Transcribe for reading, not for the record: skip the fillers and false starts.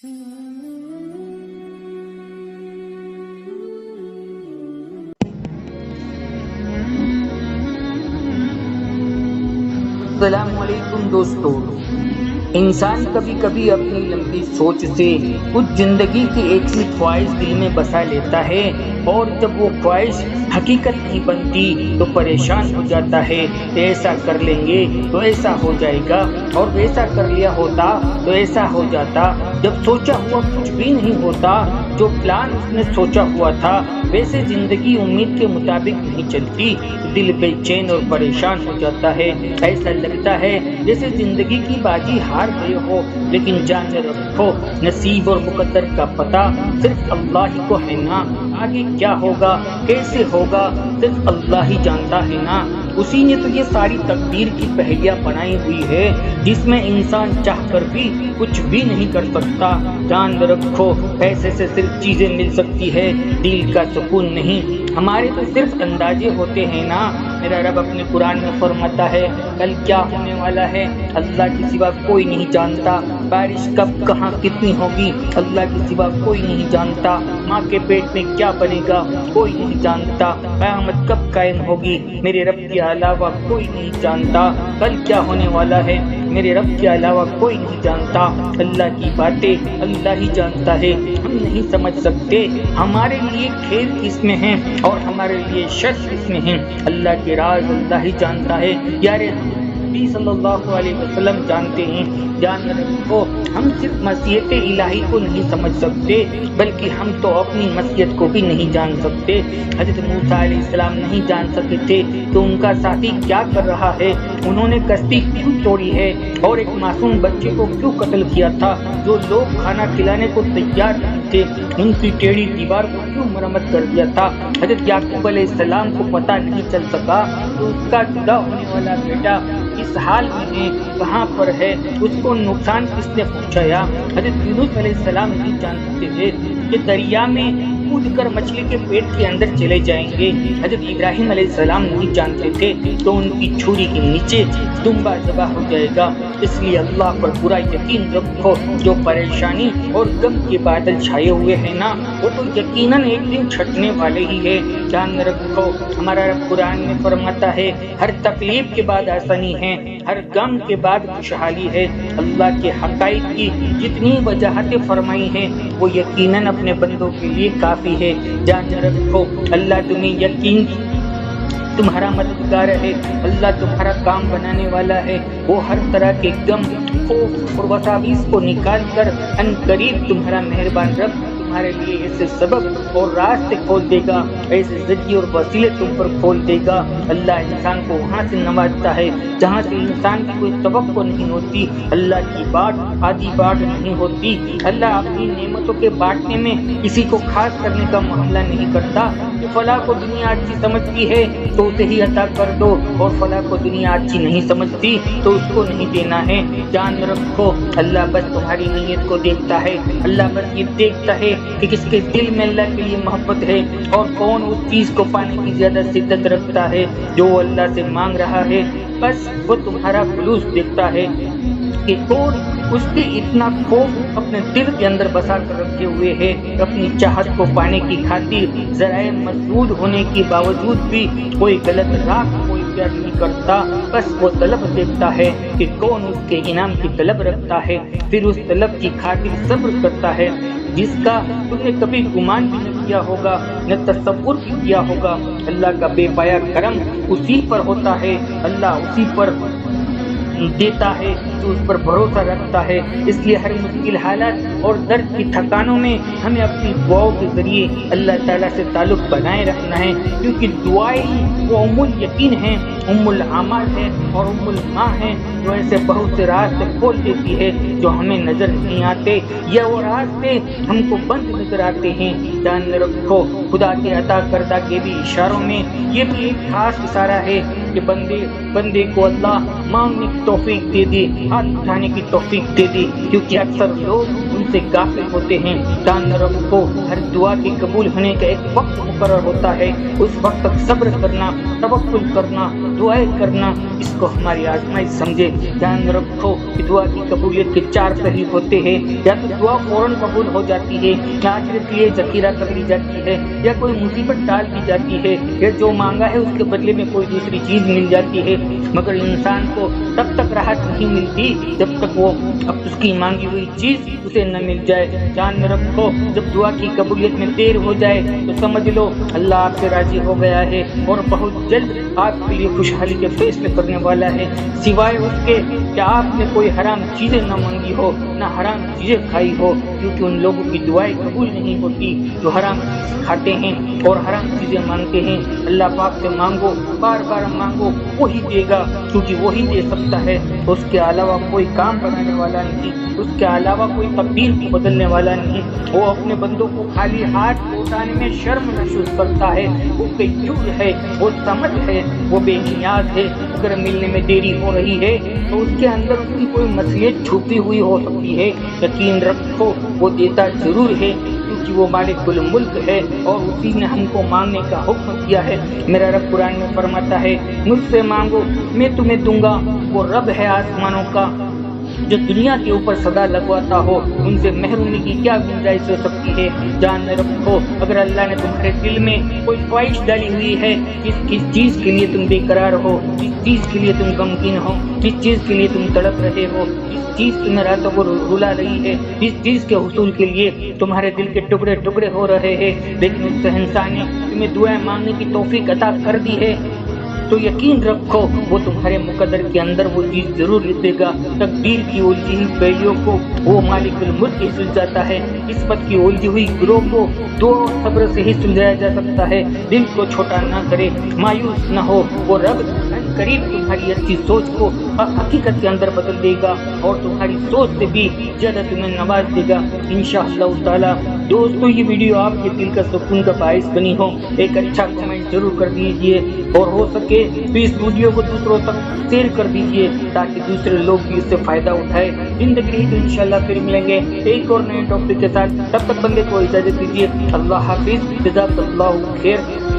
السلام علیکم دوستو، انسان کبھی کبھی اپنی لمبی سوچ سے کچھ زندگی کی ایک سی خواہش دل میں بسا لیتا ہے، اور جب وہ خواہش حقیقت نہیں بنتی تو پریشان ہو جاتا ہے کہ ایسا کر لیں گے تو ایسا ہو جائے گا، اور ویسا کر لیا ہوتا تو ایسا ہو جاتا۔ جب سوچا ہوا کچھ بھی نہیں ہوتا، جو پلان اس نے سوچا ہوا تھا ویسے زندگی امید کے مطابق نہیں چلتی، دل بے چین اور پریشان ہو جاتا ہے۔ ایسا لگتا ہے جیسے زندگی کی بازی ہار گئے ہو، لیکن جان رکھو نصیب اور مقدر کا پتہ صرف اللہ ہی کو ہے نا۔ آگے کیا ہوگا کیسے ہوگا صرف اللہ ہی جانتا ہے نا۔ اسی نے تو یہ ساری تقدیر کی پہیلیاں بنائی ہوئی ہے جس میں انسان چاہ کر بھی کچھ بھی نہیں کر سکتا۔ جان رکھو پیسے سے صرف چیزیں مل سکتی ہے، دل کا سکون نہیں۔ ہمارے تو صرف اندازے ہوتے ہیں نا۔ میرا رب اپنے قرآن میں فرماتا ہے کل کیا ہونے والا ہے اللہ کے سوا کوئی نہیں جانتا، بارش کب کہاں کتنی ہوگی اللہ کے سوا کوئی نہیں جانتا، ماں کے پیٹ میں کیا بنے گا کوئی نہیں جانتا، قیامت کب قائم ہوگی میرے رب کے علاوہ کوئی نہیں جانتا، کل کیا ہونے والا ہے میرے رب کے علاوہ کوئی نہیں جانتا۔ اللہ کی باتیں اللہ ہی جانتا ہے، ہم نہیں سمجھ سکتے۔ ہمارے لیے کھیل کس میں ہے اور ہمارے لیے شر کس میں ہے، اللہ کے راز اللہ ہی جانتا ہے۔ یار نبی صلی اللہ علیہ وسلم جانتے ہیں۔ جان رکھو ہم صرف مشیت الہی کو نہیں سمجھ سکتے بلکہ ہم تو اپنی مشیت کو بھی نہیں جان سکتے۔ حضرت موسیٰ علیہ السلام نہیں جان سکے تھے تو ان کا ساتھی کیا کر رہا ہے، انہوں نے کشتی کیوں توڑی ہے اور ایک معصوم بچے کو کیوں قتل کیا تھا، جو لوگ کھانا کھلانے کو تیار نہیں تھے ان کی ٹیڑھی دیوار کو کیوں مرمت کر دیا تھا۔ حضرت یعقوب علیہ السلام کو پتہ نہیں چل سکا تو اس کا جدا ہونے والا بیٹا اس حال میں ہے، کہاں پر ہے، اس کو نقصان کس نے پہنچایا۔ حضرت یونس علیہ السلام نہیں جان سکتے تھے کہ دریا میں کود کر مچھلی کے پیٹ کے اندر چلے جائیں گے۔ حضرت ابراہیم علیہ السلام نہیں جانتے تھے تو ان کی چھری کے نیچے دمبا ذبح ہو جائے گا۔ اس لیے اللہ پر پورا یقین رکھو، جو پریشانی اور غم کے بادل چھائے ہوئے ہیں نا وہ تو یقیناً ایک دن چھٹنے والے ہی ہے۔ جان رکھو ہمارا رب قرآن میں فرماتا ہے ہر تکلیف کے بعد آسانی ہے، ہر غم کے بعد خوشحالی ہے۔ اللہ کے حقائق کی جتنی وضاحتیں فرمائی ہیں وہ یقیناً اپنے بندوں کے لیے کافی ہے۔ جان رکھو اللہ تمہیں یقین تمہارا مددگار ہے، اللہ تمہارا کام بنانے والا ہے، وہ ہر طرح کے غم خوف اور وساوس کو نکال کر ان قریب تمہارا مہربان رب تمہارے لیے ایسے سبب اور راستے کھول دے گا، ایسے ذریعے اور وسیلے تم پر کھول دے گا۔ اللہ انسان کو وہاں سے نوازتا ہے جہاں سے انسان کی کوئی توقع نہیں ہوتی۔ اللہ کی بات آدھی بات نہیں ہوتی۔ اللہ اپنی نعمتوں کے بانٹنے میں کسی کو خاص کرنے کا معاملہ نہیں کرتا کہ فلاں کو دنیا اچھی سمجھتی ہے تو اسے ہی عطا کر دو، اور فلاں کو دنیا اچھی نہیں سمجھتی تو اس کو نہیں دینا ہے۔ جان رکھو اللہ بس تمہاری نیت کو دیکھتا ہے، اللہ بس یہ دیکھتا ہے کہ کس کے دل میں اللہ کے لیے محبت ہے اور کون اس چیز کو پانے کی زیادہ شدت رکھتا ہے جو وہ اللہ سے مانگ رہا ہے۔ بس وہ تمہارا خلوص دیکھتا ہے کہ کون اس کے اتنا خوف اپنے دل کے اندر بسا کر رکھے ہوئے ہے، اپنی چاہت کو پانے کی خاطر ذرائع مسدود ہونے کے باوجود بھی کوئی غلط راہ کوئی پیار نہیں کرتا۔ بس وہ طلب دیکھتا ہے کہ کون اس کے انعام کی طلب رکھتا ہے، پھر اس طلب کی خاطر صبر کرتا ہے جس کا تم نے کبھی گمان بھی نہ کیا ہوگا نہ تصور بھی کیا ہوگا۔ اللہ کا بے پایا کرم اسی پر ہوتا ہے، اللہ اسی پر دیتا ہے جو اس پر بھروسہ رکھتا ہے۔ اس لیے ہر مشکل حالات اور درد کی تھکانوں میں ہمیں اپنی دعاؤں کے ذریعے اللہ تعالیٰ سے تعلق بنائے رکھنا ہے، کیونکہ دعائیں وہ ام الیقین ہیں، ام العمال ہے اور ام الماء ہے، جو ایسے بہت سے راستے کھول دیتی ہے جو ہمیں نظر نہیں آتے، یا وہ راستے ہم کو بند نظر آتے ہیں۔ جان رکھو خدا کے عطا کردہ کے بھی اشاروں میں یہ بھی ایک خاص اشارہ ہے کہ بندے کو اللہ مانگنے کی توفیق دے دے، ہاتھ اٹھانے کی توفیق دے دے، کیونکہ اکثر لوگ ان سے غافل ہوتے ہیں۔ جان رکھو ہر دعا کے قبول ہونے کا ایک وقت مقرر ہوتا ہے، اس وقت تک صبر کرنا، توکل کرنا، دعائیں کرنا، اس کو ہماری آزمائش سمجھے۔ جان رکھو کہ دعا کی قبولیت کے 4 پہلو ہوتے ہیں، یا تو دعا فوراً قبول ہو جاتی ہے، یا آخرت کے لیے ذخیرہ کر لی جاتی ہے، یا کوئی مصیبت ٹال دی جاتی ہے، یا جو مانگا ہے اس کے بدلے میں کوئی دوسری چیز مل جاتی ہے۔ مگر انسان کو تب تک راحت نہیں ملتی جب تک وہ اب اس کی مانگی ہوئی چیز اسے نہ مل جائے۔ جان رکھو جب دعا کی قبولیت میں دیر ہو جائے تو سمجھ لو اللہ آپ سے راضی ہو گیا ہے اور بہت جلد آپ کے لیے خوشحالی کے فیصلے کرنے والا ہے، سوائے اس کے کہ آپ نے کوئی حرام چیزیں نہ مانگی ہو، نہ حرام چیزیں کھائی ہو، کیونکہ ان لوگوں کی دعائیں قبول نہیں ہوتی جو حرام کھاتے ہیں اور حرام چیزیں مانگتے ہیں۔ اللہ پاک سے مانگو، بار بار مانگو، وہی دے گا، کیونکہ وہی دے سکتا ہے، اس کے علاوہ کوئی کام بنانے والا نہیں، اس کے علاوہ کوئی تقدیر کو بدلنے والا نہیں۔ وہ اپنے بندوں کو خالی ہاتھ اٹھانے میں شرم محسوس کرتا ہے، وہ غیور ہے، وہ سمجھ ہے، وہ بے نیاز ہے۔ اگر ملنے میں دیری ہو رہی ہے تو اس کے اندر اس کی کوئی مصلحت چھپی ہوئی ہو سکتی ہے۔ یقین رکھو وہ دیتا ضرور ہے، کیونکہ وہ مالک الملک ہے اور اسی نے ہم کو مانگنے کا حکم دیا ہے۔ میرا رب قرآن میں فرماتا ہے مجھ سے مانگو میں تمہیں دوں گا۔ وہ رب ہے آسمانوں کا جو دنیا کے اوپر صدا لگواتا ہو، ان سے محرومی کی کیا گنجائش ہو سکتی ہے۔ جان رکھو اگر اللہ نے تمہارے دل میں کوئی خواہش ڈالی ہوئی ہے، کس چیز کے لیے تم بے قرار ہو، کس چیز کے لیے تم غمگین ہو، کس چیز کے لیے تم تڑپ رہے ہو، کس چیز کی میں راتوں کو رلا رہی ہے، جس چیز کے حصول کے لیے تمہارے دل کے ٹکڑے ٹکڑے ہو رہے ہیں، لیکن اس شہنشاہ نے تمہیں دعائیں مانگنے کی توفیق عطا کر دی ہے، تو یقین رکھو وہ تمہارے مقدر کے اندر وہ چیز ضرور لکھے گا۔ تقدیر کی الجھی ہوئی پہلیوں کو وہ مالک الملک ہی سلجھاتا ہے، قسمت کی الجھی ہوئی گروہ کو دعا اور صبر سے ہی سلجھایا جا سکتا ہے۔ دل کو چھوٹا نہ کرے، مایوس نہ ہو، وہ رب قریب تمہاری اچھی سوچ کو حقیقت کے اندر بدل دے گا اور تمہاری سوچ سے بھی زیادہ تمہیں نواز دے گا انشاءاللہ تعالی۔ دوستو یہ ویڈیو آپ کے دل کا سکون کا باعث بنی ہو، ایک اچھا کمنٹ ضرور کر دیجئے اور ہو سکے تو اس ویڈیو کو دوسروں تک شیئر کر دیجئے تاکہ دوسرے لوگ بھی اس سے فائدہ اٹھائے۔ زندگی رہی تو انشاءاللہ پھر ملیں گے ایک اور نئے ٹاپک کے ساتھ، تب تک بندے کو اجازت دیجیے۔ اللہ حافظ، جزاک اللہ خیر۔